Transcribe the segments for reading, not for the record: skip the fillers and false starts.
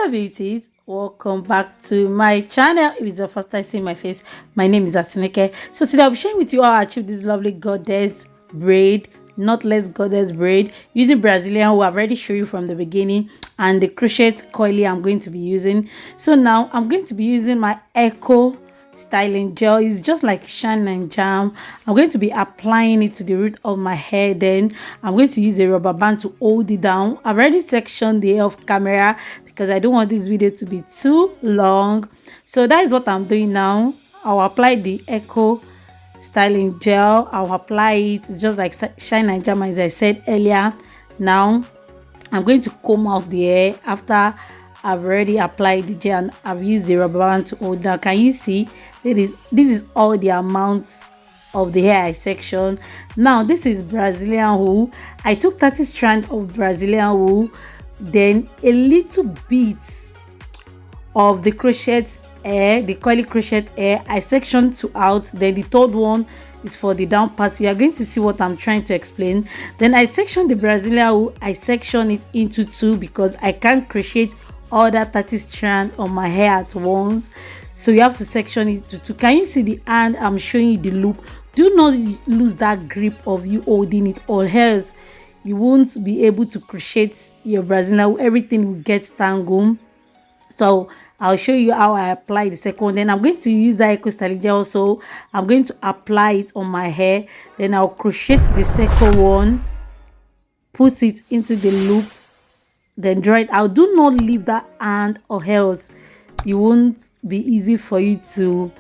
Hello beauties, welcome back to my channel. If it's your first time seeing my face, my name is Atuneke. So today I'll be sharing with you how I achieved this lovely goddess braid, knotless goddess braid using Brazilian wool. I've already shown you from the beginning, and the crochet coily I'm going to be using. So now I'm going to be using my Echo styling gel. Is just like shine and jam. I'm going to be applying it to the root of my hair. Then I'm going to use a rubber band to hold it down. I've already sectioned the off camera because I don't want this video to be too long. So that is what I'm doing now. I'll apply the Echo styling gel. I'll apply it. It's just like shine and jam, as I said earlier. Now I'm going to comb out the hair after I've already applied the gel and I've used the rubber band to hold down. Can you see? This is all the amounts of the hair I sectioned. Now this is Brazilian wool. I took 30 strands of Brazilian wool, then a little bit of the crochet hair, the coily crochet hair. I sectioned two out. Then the third one is for the down part. You are going to see what I'm trying to explain. Then I sectioned the Brazilian wool. I sectioned it into two because I can't crochet all that 30 strand on my hair at once, so you have to section it to two. Can you see the hand? I'm showing you the loop. Do not lose that grip of you holding it, or else you won't be able to crochet your Brazilian. Everything will get tangled. So I'll show you how I apply the second one. Then I'm going to use the Echo styling gel. Also, I'm going to apply it on my hair. Then I'll crochet the second one, put it into the loop, then draw it out. Do not leave that hand, or else it won't be easy for you to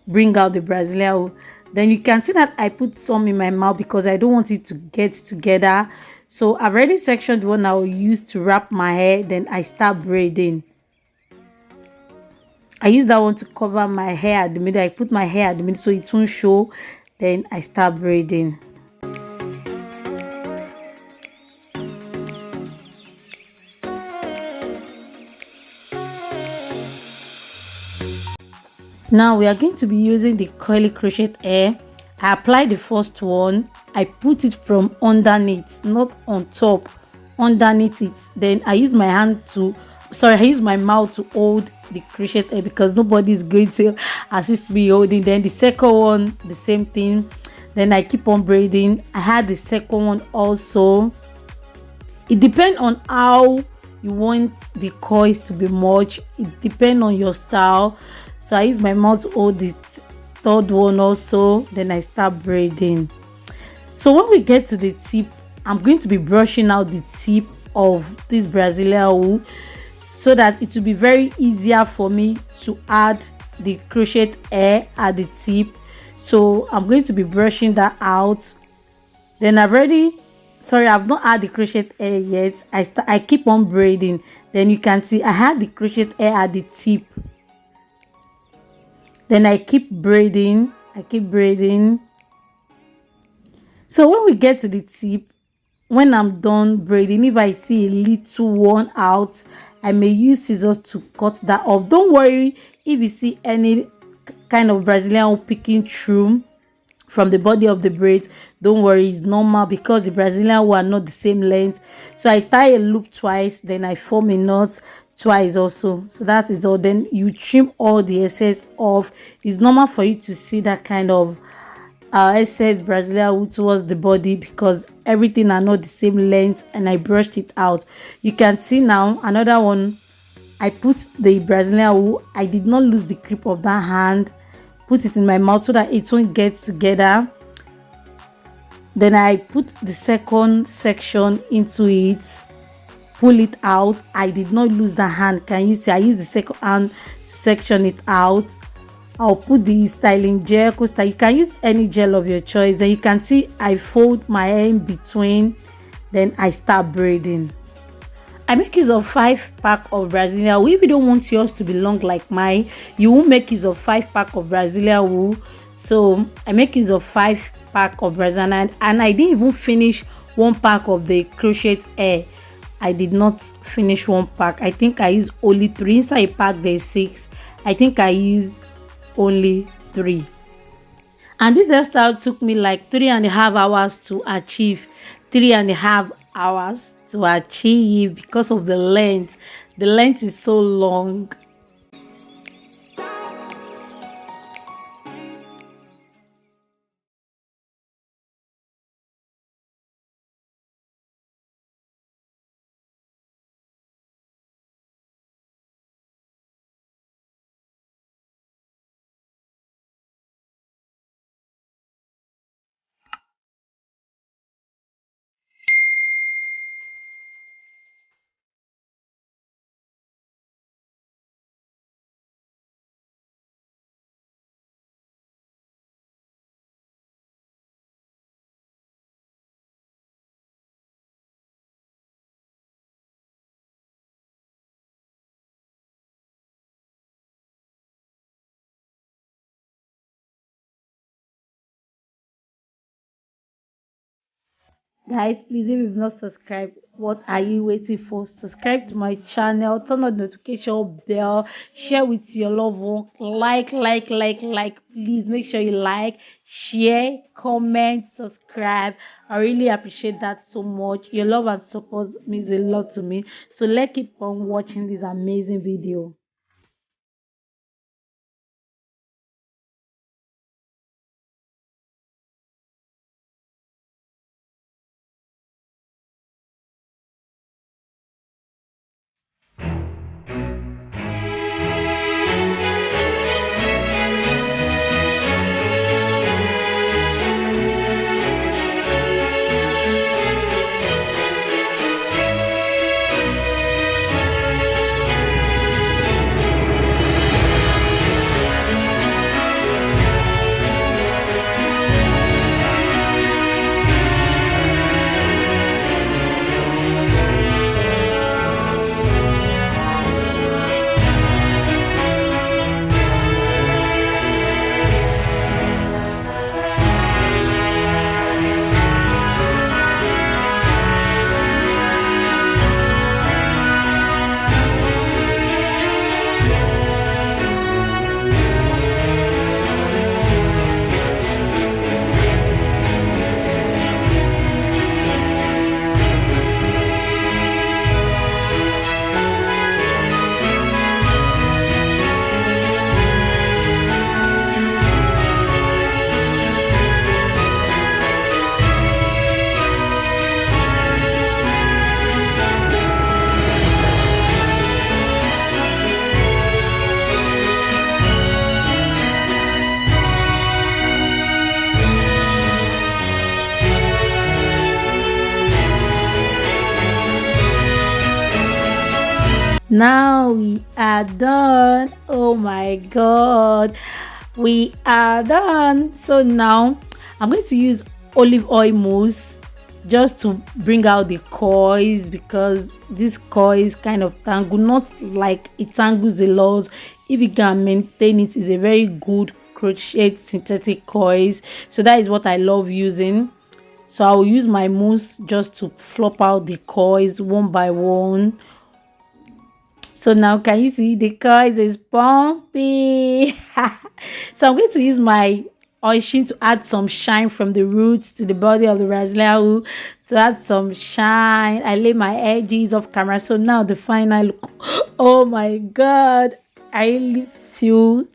bring out the Brazilian wool. Then you can see that I put some in my mouth because I don't want it to get together. So I've already sectioned the one I will use to wrap my hair. Then I start braiding. I use that one to cover my hair at the middle. I put my hair at the middle so it won't show. Then I start braiding. Now we are going to be using the coily crochet hair. I applied the first one. I put it from underneath, not on top, underneath it. Then I use my I use my mouth to hold the crochet hair because nobody is going to assist me holding. Then the second one, the same thing. Then I keep on braiding. I had the second one also. It depends on how you want the coils to be much. It depends on your style. So I use my mouth to hold the third one also. Then I start braiding. So when we get to the tip, I'm going to be brushing out the tip of this Brazilian wool so that it will be very easier for me to add the crochet hair at the tip. So I'm going to be brushing that out. Then I've not had the crochet hair yet. I keep on braiding. Then you can see I had the crochet hair at the tip. Then I keep braiding. So when we get to the tip, when I'm done braiding, if I see a little worn out, I may use scissors to cut that off. Don't worry if you see any kind of Brazilian wool picking through from the body of the braid. Don't worry, it's normal because the Brazilian wool are not the same length. So I tie a loop twice, then I form a knot twice also. So that is all. Then you trim all the excess off. It's normal for you to see that kind of excess Brazilian wool towards the body because everything are not the same length, and I brushed it out. You can see now another one. I put the Brazilian wool. I did not lose the grip of that hand. Put it in my mouth so that it won't get together. Then I put the second section into it, pull it out. I did not lose the hand. Can you see? I used the second hand to section it out. I'll put the styling gel. You can use any gel of your choice. Then you can see I fold my hair in between. Then I start braiding. I make use of 5 pack of Brazilian wool. If you don't want yours to be long like mine, you will make use of 5 pack of Brazilian wool. So I make use of 5 pack of Brazilian, and I didn't even finish 1 pack of the crochet hair. I did not finish 1 pack. I think I used only 3. Inside a pack there's 6. I think I used only 3. And this hairstyle took me like 3.5 hours to achieve. 3.5 hours to achieve because of the length The length is so long. Guys, please, if you've not subscribed, what are you waiting for? Subscribe to my channel, turn on the notification bell, share with your loved one, like. Please make sure you like, share, comment, subscribe. I really appreciate that so much. Your love and support means a lot to me. So let's keep on watching this amazing video. Now we are done. Oh my god, we are done. So now I'm going to use olive oil mousse just to bring out the coils, because this coils kind of tangle, not like it tangles a lot. If you can maintain it, is a very good crochet synthetic coils. So that is what I love using. So I will use my mousse just to flop out the coils one by one. So now can you see the coils is pumping? So I'm going to use my ocean to add some shine from the roots to the body of the razzleau, to add some shine. I lay my edges off camera. So now the final look. Oh my god, I really feel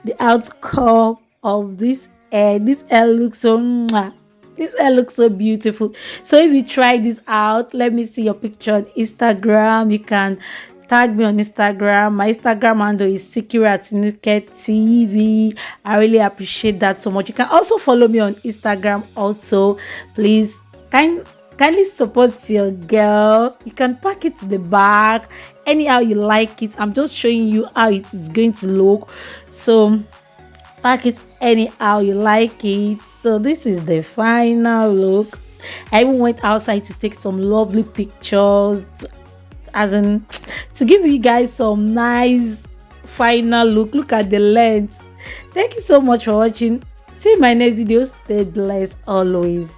the outcome of this hair. This hair looks so mwah. This hair looks so beautiful. So if you try this out, let me see your picture on Instagram. You can tag me on Instagram. My Instagram handle is TV. I really appreciate that so much. You can also follow me on Instagram also. Please kindly support your girl. You can pack it to the back anyhow you like it. I'm just showing you how it is going to look. So pack it anyhow you like it. So this is the final look. I even went outside to take some lovely pictures, as in to give you guys some nice final look at the length. Thank you so much for watching. See you in my next video. Stay blessed always.